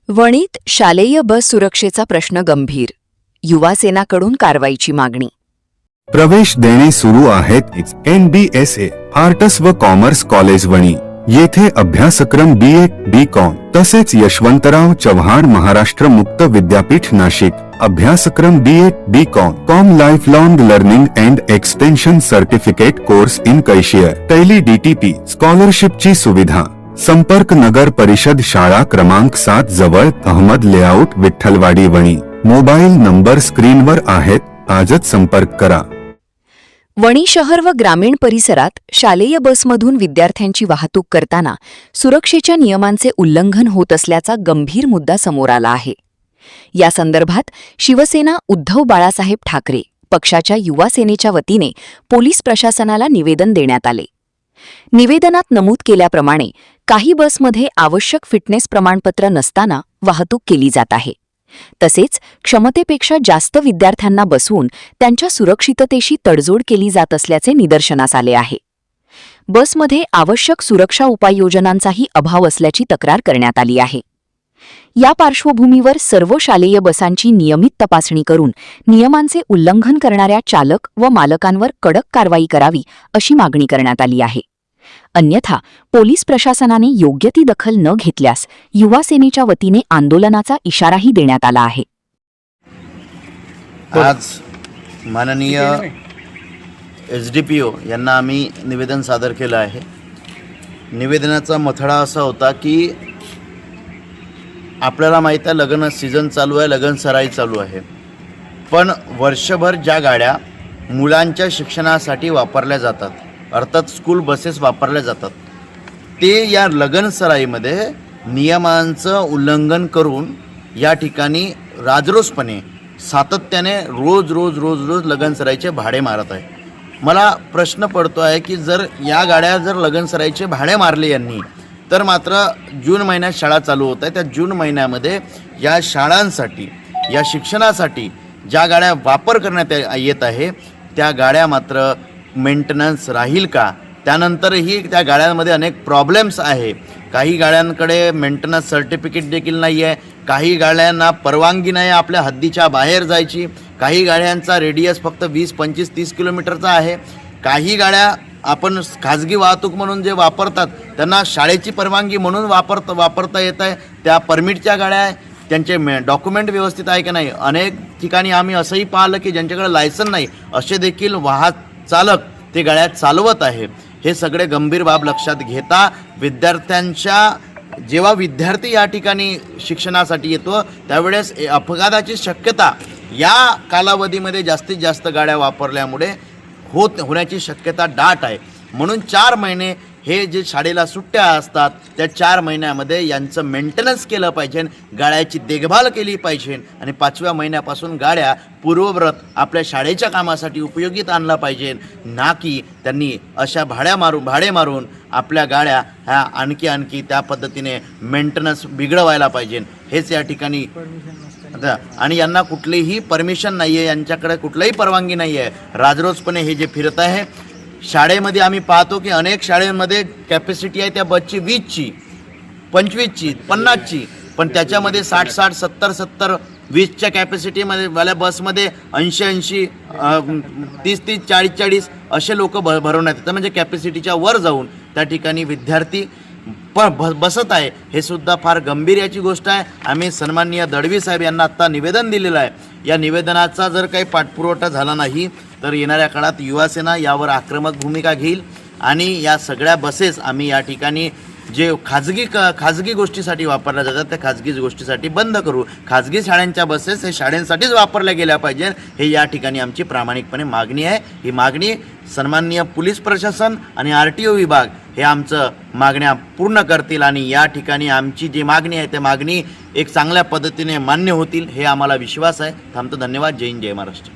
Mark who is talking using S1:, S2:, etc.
S1: वणीत शालेय बस सुरक्षेचा प्रश्न गंभीर. युवा सेनाकडून कारवाईची मागणी.
S2: प्रवेश देणे सुरू आहेत NBSA आर्ट्स व कॉमर्स कॉलेज वणी येथे अभ्यासक्रम BA BCom तसेच यशवंतराव चव्हाण महाराष्ट्र मुक्त विद्यापीठ नाशिक अभ्यासक्रम BA BCom life long learning and extension certificate course in cashier tally DTP स्कॉलरशिपची सुविधा. संपर्क नगर परिषद शाळा क्रमांक 7 जवळ Ahmad layout Vitthalwadi Wani. Mobile number स्क्रीनवर आहेत, आजच संपर्क करा.
S1: वणी शहर व ग्रामीण परिसरात शालेय बसमधून विद्यार्थ्यांची वाहतूक करताना सुरक्षेच्या नियमांचे उल्लंघन होत असल्याचा गंभीर मुद्दा समोर आला आहे. या संदर्भात शिवसेना उद्धव बाळासाहेब ठाकरे पक्षाच्या युवा सेनेच्या वतीने पोलीस प्रशासनाला निवेदन देण्यात आले. निवेदनात नमूद केल्याप्रमाणे काही बसमध्ये आवश्यक फिटनेस प्रमाणपत्र नसताना वाहतूक केली जात आहे. तसेच क्षमतेपेक्षा जास्त विद्यार्थ्यांना बसवून त्यांच्या सुरक्षिततेशी तडजोड केली जात असल्याचे निदर्शनास आले आहे. बसमध्ये आवश्यक सुरक्षा उपाययोजनांचाही अभाव असल्याची तक्रार करण्यात आली आहे. या पार्श्वभूमीवर सर्व शालेय बसांची नियमित तपासणी करून नियमांचे उल्लंघन करणाऱ्या चालक व मालकांवर कडक कारवाई करावी अशी मागणी करण्यात आली आहे. अन्यथा पोलीस प्रशासनाने योग्य ती दखल न घेतल्यास युवा सेनेच्या वतीने आंदोलनाचा इशाराही देण्यात आला आहे.
S3: आज माननीय SDPO यांना आम्ही निवेदन सादर केलं आहे. निवेदनाचा मथळा असा होता की आपल्याला माहीत आहे लग्न सीझन चालू आहे, लगन सराई चालू आहे, पण वर्षभर ज्या गाड्या मुलांच्या शिक्षणासाठी वापरल्या जातात, अर्थात स्कूल बसेस वापरल्या जातात, ते या लगन सराईमध्ये नियमांचं उल्लंघन करून या ठिकाणी राजरोसपणे सातत्याने रोज लगन सराईचे भाडे मारत आहे. मला प्रश्न पडतो आहे की जर या गाड्या जर लगन सराईचे भाडे मारले यांनी, तर मात्र जून महिन्यात शाळा चालू होत आहे, त्या जून महिन्यामध्ये या शाळांसाठी या शिक्षणासाठी ज्या गाड्या वापर करण्यात येत आहे त्या गाड्या मात्र मेंटेनन्स राहील का? त्यानंतरही त्या गाड्यांमध्ये अनेक प्रॉब्लेम्स आहे. काही गाड्यांकडे मेंटेनन्स सर्टिफिकेट देखील नाही आहे, काही गाड्यांना परवानगी नाही आपल्या हद्दीच्या बाहेर जायची, काही गाड्यांचा रेडियस फक्त 20, 25, 30 किलोमीटरचा आहे. काही गाड्या आपण खाजगी वाहतूक म्हणून जे वापरतात त्यांना शाळेची परवानगी म्हणून वापरता येत आहे, त्या परमिटच्या गाड्या आहे, त्यांचे डॉक्युमेंट व्यवस्थित आहे की नाही. अनेक ठिकाणी आम्ही असंही पाहिलं की ज्यांच्याकडे लायसन नाही असे देखील चालक ते गाड्या चालवत आहे. हे सगळे गंभीर बाब लक्षात घेता जेव्हा विद्यार्थी या ठिकाणी शिक्षणासाठी येतो त्यावेळेस अपघाताची शक्यता या कालावधीमध्ये जास्तीत जास्त गाड्या वापरल्यामुळे होण्याची शक्यता दाट आहे. म्हणून 4 महिने हे जे शाळेला सुट्ट्या असतात त्या 4 महिन्यामध्ये यांचं मेंटेनन्स केलं पाहिजे, गाड्याची देखभाल केली पाहिजे आणि 5व्या महिन्यापासून गाड्या पूर्ववत आपल्या शाळेच्या कामासाठी उपयोगीत आणला पाहिजे, ना की त्यांनी अशा भाडे मारून आपल्या गाड्या ह्या आणखी त्या पद्धतीने मेंटेनन्स बिघडवायला पाहिजे. हेच या ठिकाणी आणि यांना कुठलीही परमिशन नाही आहे, यांच्याकडे कुठलीही परवानगी नाही आहे. राजरोसपणे हे जे फिरत आहे. शाळेमध्ये आम्ही पाहतो की अनेक शाळेमध्ये कॅपॅसिटी आहे त्या बसची 20ची, 25ची, 50ची, पण त्याच्यामध्ये 60, 70, 20च्या कॅपॅसिटीमध्ये वाल्या बसमध्ये 80, 30, 40 असे लोक भरवण्यात येतात. म्हणजे कॅपॅसिटीच्या वर जाऊन त्या ठिकाणी विद्यार्थी बसत आहे. हे सुद्धा फार गंभीर याची गोष्ट आहे. आम्ही सन्माननीय दळवी साहेब यांना आत्ता निवेदन दिलेलं आहे. या निवेदनाचा जर काही पाठपुरवठा झाला नाही तर येणाऱ्या काळात युवा सेना यावर आक्रमक भूमिका घेईल आणि या सगळ्या बसेस आम्ही या ठिकाणी जे खाजगी गोष्टीसाठी वापरल्या जातात त्या खाजगी गोष्टीसाठी बंद करू. खाजगी शाळांच्या बसेस हे शाळांसाठीच वापरल्या गेल्या पाहिजे, हे या ठिकाणी आमची प्रामाणिकपणे मागणी आहे. ही मागणी सन्माननीय पोलीस प्रशासन आणि RTO विभाग हे आमचं मागण्या पूर्ण करतील आणि या ठिकाणी आमची जी मागणी आहे त्या मागणी एक चांगल्या पद्धतीने मान्य होतील हे आम्हाला विश्वास आहे. थांबतो. धन्यवाद. जय हिंद, जय महाराष्ट्र.